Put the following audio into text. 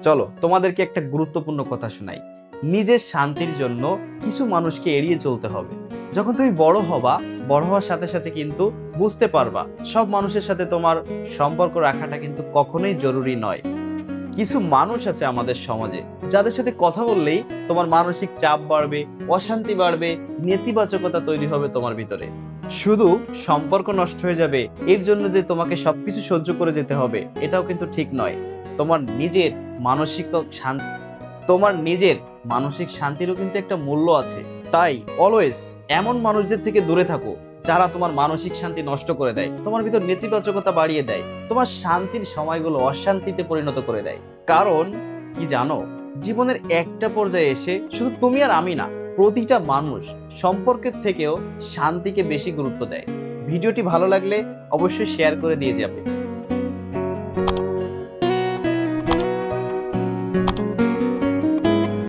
চলো তোমাদেরকে একটা গুরুত্বপূর্ণ কথা শোনাই। নিজের শান্তির জন্য কিছু মানুষকে এড়িয়ে চলতে হবে। যখন তুমি বড় হওয়ার সাথে সাথে কিন্তু বুঝতে পারবা সব মানুষের সাথে তোমার সম্পর্ক রাখাটা কিন্তু কখনোই জরুরি নয়। কিছু মানুষ আছে আমাদের সমাজে যাদের সাথে কথা বললেই তোমার মানসিক চাপ বাড়বে, অশান্তি বাড়বে, নেতিবাচকতা তৈরি হবে তোমার ভিতরে। শুধু সম্পর্ক নষ্ট হয়ে যাবে এর জন্য যে তোমাকে সবকিছু সহ্য করে যেতে হবে এটাও কিন্তু ঠিক নয়। তোমার নিজের মানসিক শান্তি, তোমার নিজের মানসিক শান্তিরও কিন্তু একটা মূল্য আছে। তাই অলওয়েজ এমন মানুষদের থেকে দূরে থাকো যারা তোমার মানসিক শান্তি নষ্ট করে দেয়, তোমার ভিতর নেতিবাচকতা বাড়িয়ে দেয়, তোমার শান্তির সময়গুলো অশান্তিতে পরিণত করে দেয়। কারণ কি জানো, জীবনের একটা পর্যায়ে এসে শুধু তুমি আর আমি না, প্রতিটা মানুষ সম্পর্কের থেকেও শান্তিকে বেশি গুরুত্ব দেয়। ভিডিওটি ভালো লাগলে অবশ্যই শেয়ার করে দিয়ে যাবে।